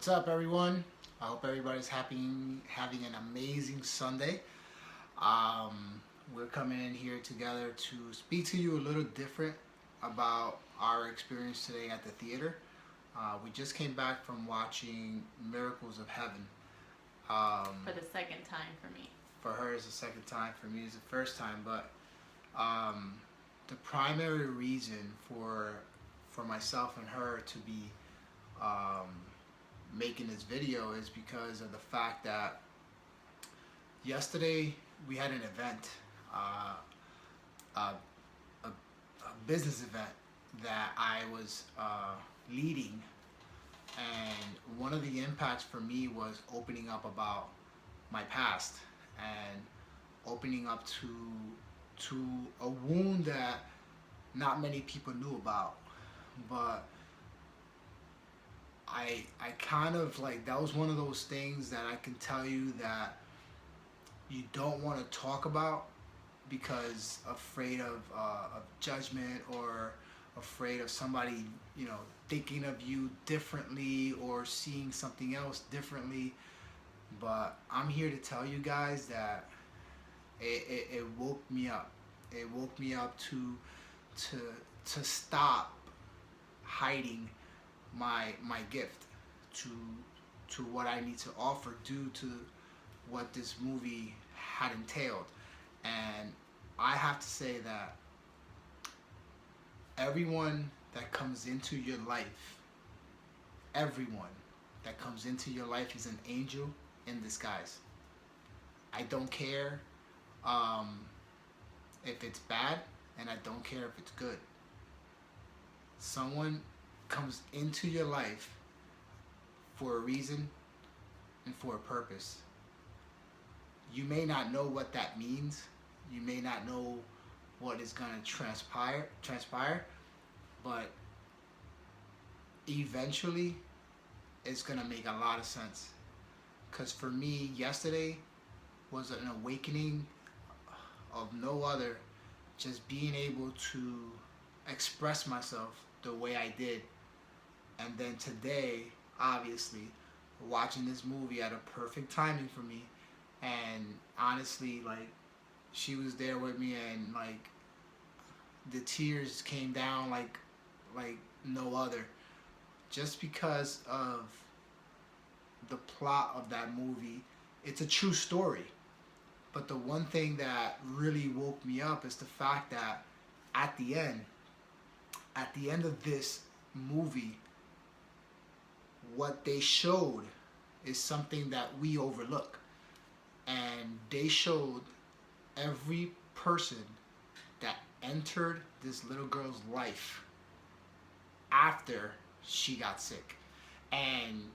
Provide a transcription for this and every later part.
What's up, everyone? I hope everybody's having an amazing Sunday. We're coming in here together to speak to you a little different about our experience today at the theater. We just came back from watching Miracles of Heaven. For the second time for me. For her, it's the second time. For me, it's the first time. But the primary reason for myself and her to be um, making this video is because of the fact that yesterday we had an event, a, a business event that I was leading, and one of the impacts for me was opening up about my past and opening up to a wound that not many people knew about, but I kind of like, that was one of those things that I can tell you that you don't want to talk about because afraid of judgment, or afraid of somebody, thinking of you differently or seeing something else differently. But I'm here to tell you guys that it woke me up. It woke me up to stop hiding my gift, to what I need to offer due to what this movie had entailed. And I have to say that everyone that comes into your life, everyone that comes into your life is an angel in disguise. I don't care if it's bad, and I don't care if it's good. Someone comes into your life for a reason and for a purpose. You may not know what that means. You may not know what is going to transpire, but eventually it's going to make a lot of sense. Because for me, yesterday was an awakening of no other, just being able to express myself the way I did. And then today, obviously, watching this movie at a perfect timing for me. And honestly, like, she was there with me, and like the tears came down like no other, just because of the plot of that movie. It's a true story. But the one thing that really woke me up is the fact that at the end of this movie, what they showed is something that we overlook. And they showed every person that entered this little girl's life after she got sick. And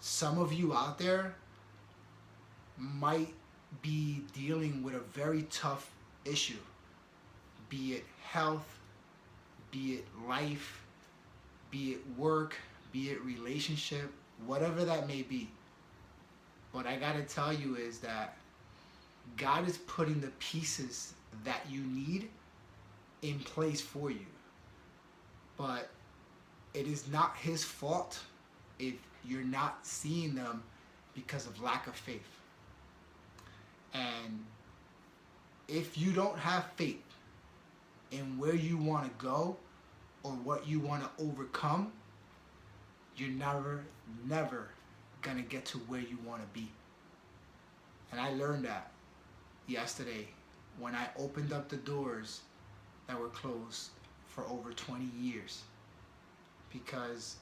some of you out there might be dealing with a very tough issue, be it health, be it life, be it work, be it relationship, whatever that may be. What I gotta tell you is that God is putting the pieces that you need in place for you. But it is not His fault if you're not seeing them because of lack of faith. And if you don't have faith in where you want to go or what you want to overcome, you're never gonna get to where you want to be. And I learned that yesterday when I opened up the doors that were closed for over 20 years. Because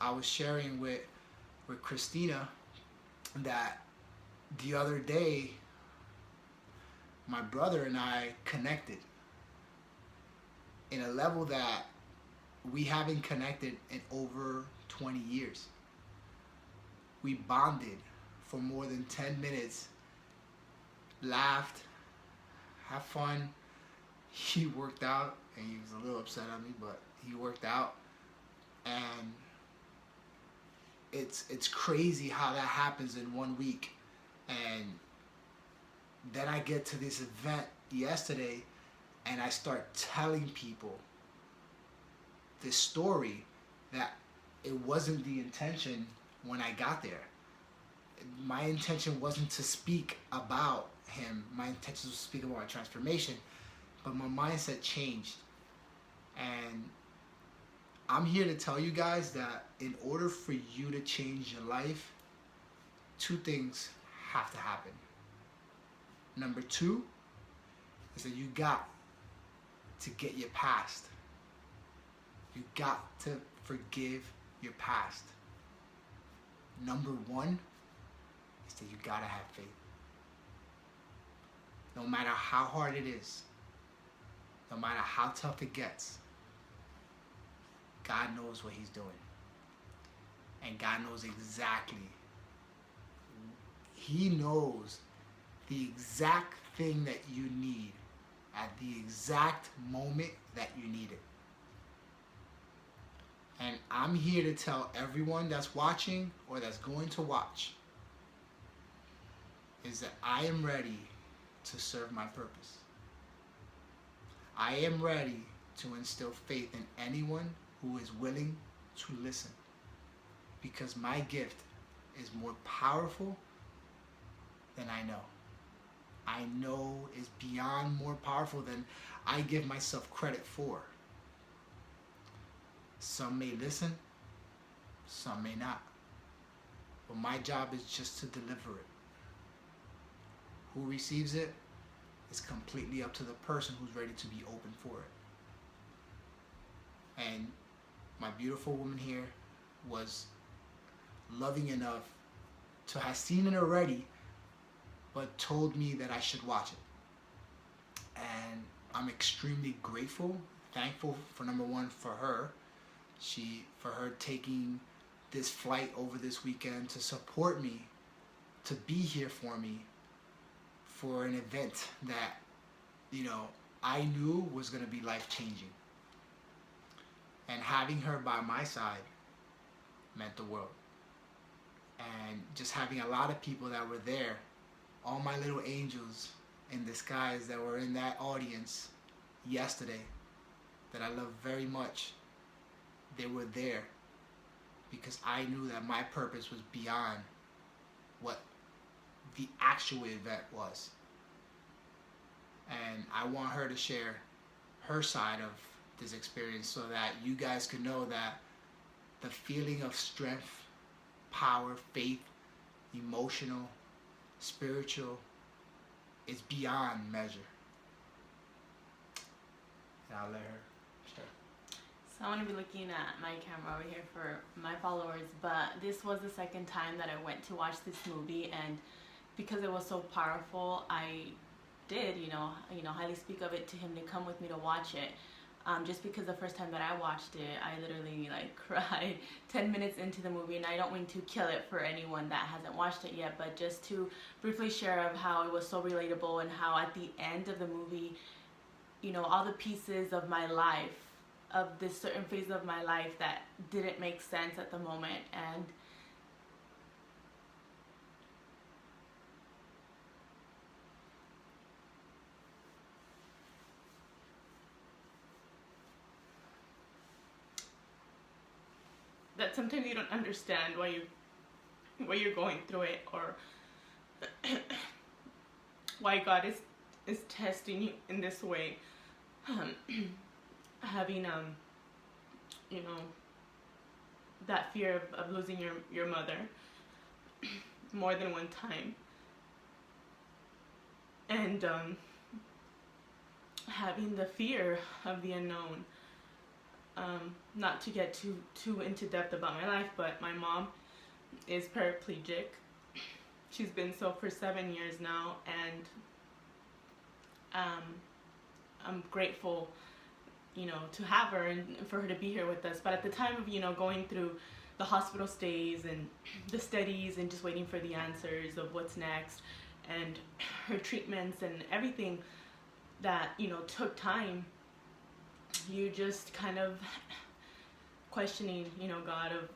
I was sharing with Christina that the other day my brother and I connected in a level that we haven't connected in over 20 years. We bonded for more than 10 minutes, laughed, had fun. He worked out, and he was a little upset at me, but he worked out. And it's crazy how that happens in 1 week. And then I get to this event yesterday, and I start telling people this story that it wasn't the intention when I got there. My intention wasn't to speak about him. My intention was to speak about my transformation, but my mindset changed. And I'm here to tell you guys that in order for you to change your life, two things have to happen. Number two is that you got to get your past. You got to forgive your past. Number one is that you gotta have faith. No matter how hard it is, no matter how tough it gets, God knows what he's doing. And God knows exactly. He knows the exact thing that you need at the exact moment that you need it. And I'm here to tell everyone that's watching or that's going to watch is that I am ready to serve my purpose. I am ready to instill faith in anyone who is willing to listen, because my gift is more powerful than I know. I know is beyond more powerful than I give myself credit for. Some may listen, some may not. But my job is just to deliver it. Who receives it is completely up to the person who's ready to be open for it. And my beautiful woman here was loving enough to have seen it already, but told me that I should watch it. And I'm extremely grateful, thankful for, number one, for her. For her taking this flight over this weekend to support me, to be here for me, for an event that, I knew was going to be life-changing. And having her by my side meant the world. And just having a lot of people that were there, all my little angels in disguise that were in that audience yesterday, that I love very much, they were there because I knew that my purpose was beyond what the actual event was. And I want her to share her side of this experience so that you guys can know that the feeling of strength, power, faith, emotional, spiritual, is beyond measure. And I'll let her share. So I want to be looking at my camera over here for my followers, but this was the second time that I went to watch this movie, and because it was so powerful, I did, highly speak of it to him to come with me to watch it. Just because the first time that I watched it, I literally cried 10 minutes into the movie, and I don't mean to kill it for anyone that hasn't watched it yet, but just to briefly share of how it was so relatable and how at the end of the movie, all the pieces of my life, of this certain phase of my life that didn't make sense at the moment, and that sometimes you don't understand why you're going through it, or why God is testing you in this way. Having that fear of losing your mother more than one time, and having the fear of the unknown. Not to get too into depth about my life, but my mom is paraplegic. She's been so for 7 years now, and I'm grateful, to have her and for her to be here with us. But at the time of, going through the hospital stays and the studies and just waiting for the answers of what's next and her treatments and everything that, took time, you just kind of questioning, God, of,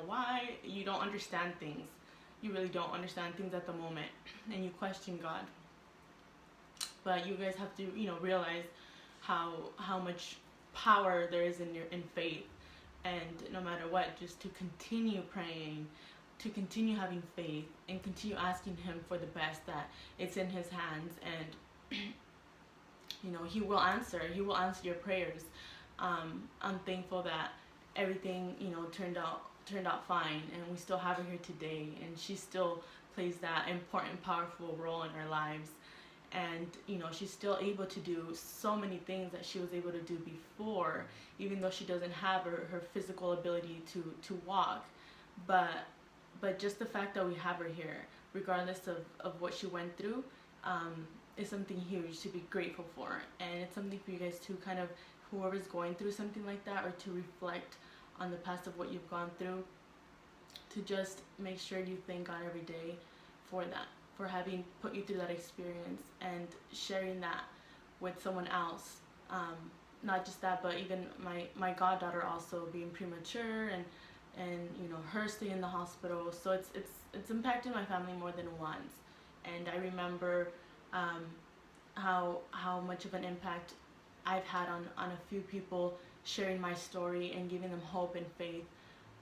why you don't understand things. You really don't understand things at the moment, and you question God. But you guys have to, realize how much power there is in faith, and no matter what, just to continue praying, to continue having faith and continue asking him for the best, that it's in his hands, and you know, he will answer your prayers. I'm thankful that everything, you know, turned out fine, and we still have her here today, and she still plays that important, powerful role in our lives. And you know, she's still able to do so many things that she was able to do before, even though she doesn't have her physical ability to walk. But just the fact that we have her here, regardless of what she went through, is something huge to be grateful for. And it's something for you guys to kind of, whoever's going through something like that, or to reflect on the past of what you've gone through, to just make sure you thank God every day for that, for having put you through that experience and sharing that with someone else. Not just that, but even my goddaughter also being premature, and you know, her staying in the hospital. So it's impacted my family more than once. And I remember how much of an impact I've had on a few people, sharing my story and giving them hope and faith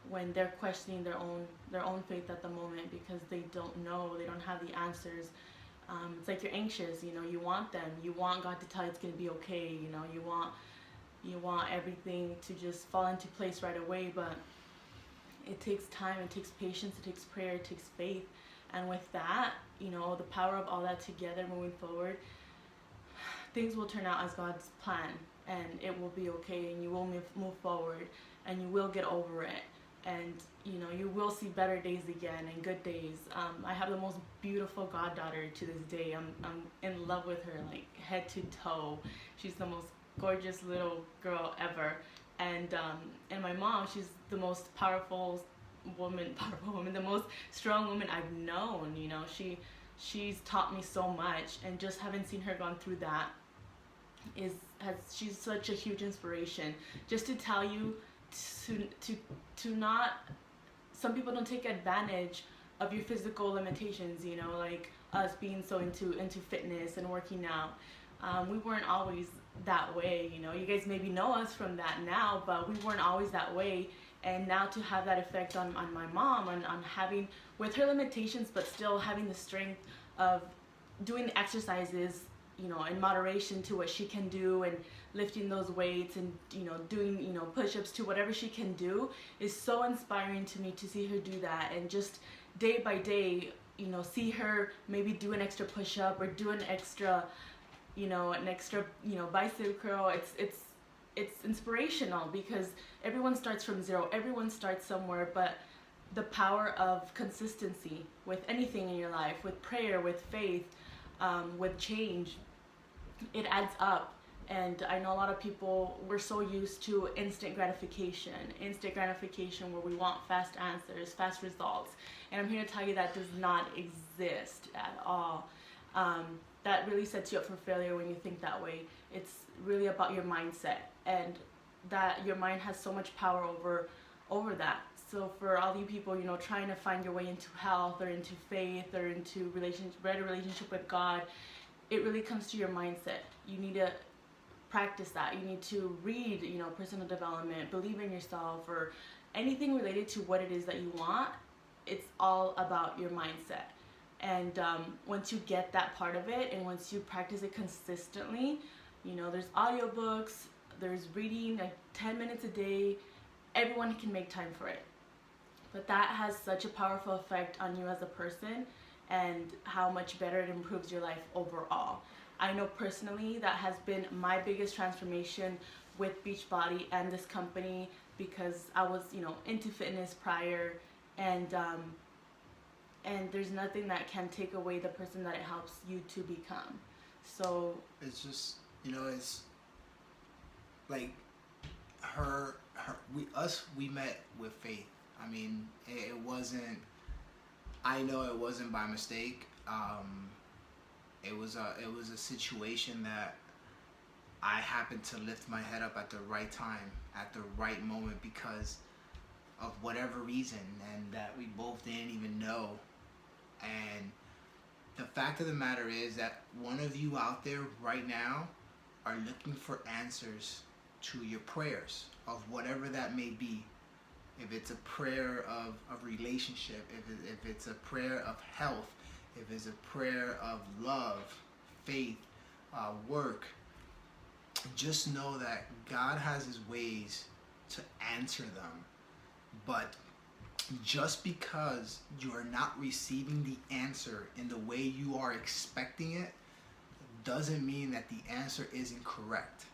when they're questioning their own faith at the moment, because they don't know, they don't have the answers. It's like you're anxious, you know, you want God to tell you it's going to be okay, you know, you want everything to just fall into place right away, but it takes time, it takes patience, it takes prayer, it takes faith. And with that, you know, the power of all that together moving forward, things will turn out as God's plan, and it will be okay, and you will move forward, and you will get over it, and you know, you will see better days again and good days. I have the most beautiful goddaughter to this day. I'm in love with her, like head to toe. She's the most gorgeous little girl ever. And my mom, she's the most powerful woman, the most strong woman I've known. You know, she's taught me so much, and just having seen her gone through that she's such a huge inspiration. Just to tell you to not, some people don't take advantage of your physical limitations, you know, like us being so into fitness and working out. We weren't always that way, you know. You guys maybe know us from that now, but we weren't always that way. And now to have that effect on my mom, on having, with her limitations, but still having the strength of doing the exercises, you know, in moderation to what she can do, and lifting those weights, and you know, doing, you know, push-ups to whatever she can do, is so inspiring to me, to see her do that. And just day by day, you know, see her maybe do an extra push-up, or do an extra bicep curl. It's inspirational, because everyone starts from zero, everyone starts somewhere. But the power of consistency with anything in your life, with prayer, with faith, with change, it adds up. And I know a lot of people, we're so used to instant gratification where we want fast answers, fast results. And I'm here to tell you that does not exist at all. That really sets you up for failure when you think that way. It's really about your mindset, and that your mind has so much power over that. So for all you people, you know, trying to find your way into health, or into faith, or into better relationship with God, it really comes to your mindset. You need to practice that. You need to read, you know, personal development, believe in yourself, or anything related to what it is that you want. It's all about your mindset. And once you get that part of it, and once you practice it consistently, you know, there's audiobooks, there's reading, like 10 minutes a day. Everyone can make time for it. But that has such a powerful effect on you as a person, and how much better it improves your life overall. I know personally that has been my biggest transformation with Beachbody and this company, because I was, you know, into fitness prior, and there's nothing that can take away the person that it helps you to become. So it's just, you know, it's like we met with faith. I mean, it wasn't, I know it wasn't by mistake. It was a situation that I happened to lift my head up at the right time, at the right moment, because of whatever reason, and that we both didn't even know. And the fact of the matter is that one of you out there right now are looking for answers to your prayers, of whatever that may be. if it's a prayer of relationship, if it's a prayer of health, if it's a prayer of love, faith, work, just know that God has his ways to answer them. But just because you are not receiving the answer in the way you are expecting it doesn't mean that the answer isn't correct.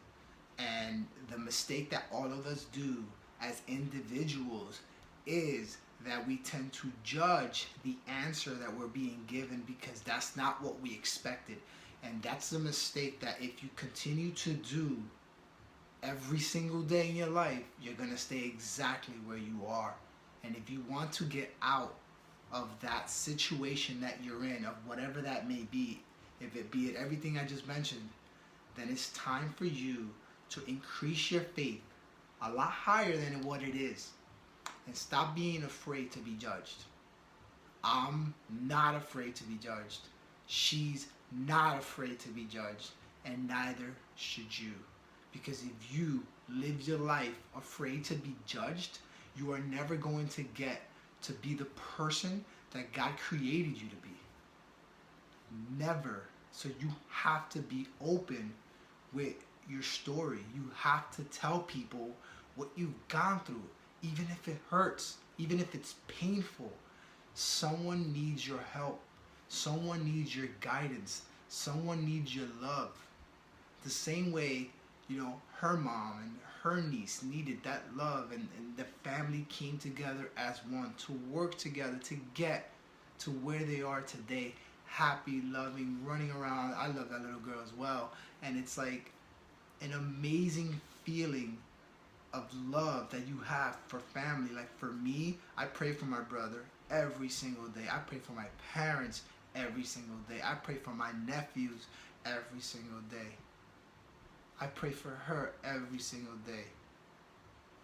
And the mistake that all of us do as individuals is that we tend to judge the answer that we're being given because that's not what we expected. And that's the mistake that if you continue to do every single day in your life, you're going to stay exactly where you are. And if you want to get out of that situation that you're in, of whatever that may be, if it be everything I just mentioned, then it's time for you to increase your faith a lot higher than what it is. And stop being afraid to be judged. I'm not afraid to be judged. She's not afraid to be judged. And neither should you. Because if you live your life afraid to be judged, you are never going to get to be the person that God created you to be. Never. So you have to be open with your story. You have to tell people what you've gone through, even if it hurts, even if it's painful. Someone needs your help. Someone needs your guidance. Someone needs your love. The same way, her mom and her niece needed that love, and the family came together as one to work together to get to where they are today. Happy, loving, running around. I love that little girl as well. And it's like an amazing feeling of love that you have for family. Like for me, I pray for my brother every single day. I pray for my parents every single day. I pray for my nephews every single day. I pray for her every single day.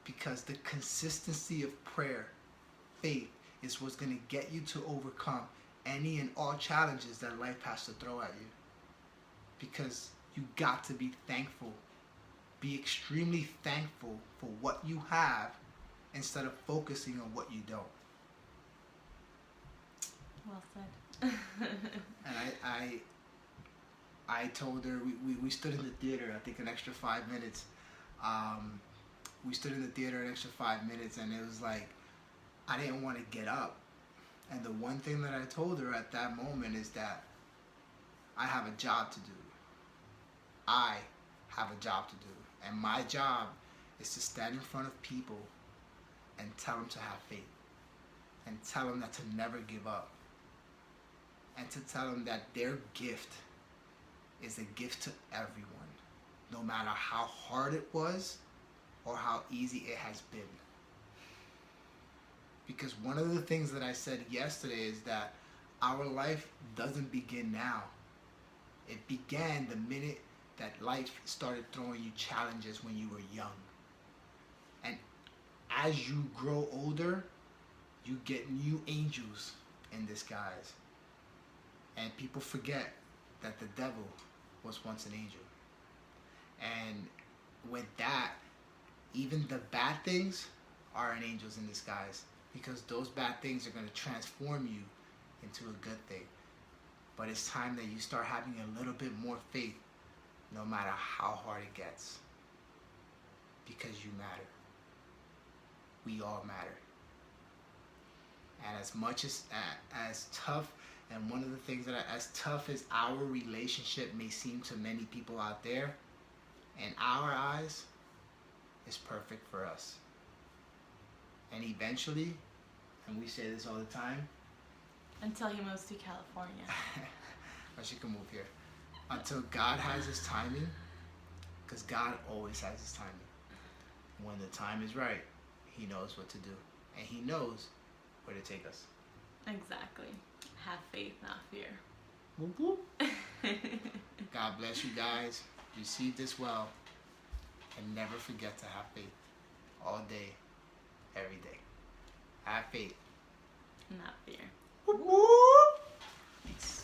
Because the consistency of prayer, faith, is what's going to get you to overcome any and all challenges that life has to throw at you. Because you got to be thankful. Be extremely thankful for what you have instead of focusing on what you don't. Well said. And I told her, we stood in the theater, I think an extra 5 minutes. We stood in the theater an extra 5 minutes, and it was like, I didn't want to get up. And the one thing that I told her at that moment is that I have a job to do. I have a job to do. And my job is to stand in front of people and tell them to have faith. And tell them that to never give up. And to tell them that their gift is a gift to everyone. No matter how hard it was or how easy it has been. Because one of the things that I said yesterday is that our life doesn't begin now. It began the minute that life started throwing you challenges when you were young. And as you grow older, you get new angels in disguise. And people forget that the devil was once an angel. And with that, even the bad things are an angels in disguise. Because those bad things are going to transform you into a good thing. But it's time that you start having a little bit more faith, no matter how hard it gets. Because you matter. We all matter. And as much as tough, and one of the things that as tough as our relationship may seem to many people out there, in our eyes, it's perfect for us. And eventually, and we say this all the time, until he moves to California. Or she can move here. Until God has his timing, because God always has his timing. When the time is right, he knows what to do. And he knows where to take us. Exactly. Have faith, not fear. Whoop, whoop. God bless you guys. Receive this well. And never forget to have faith. All day, every day. Have faith. Not fear. Whoop, whoop. Peace.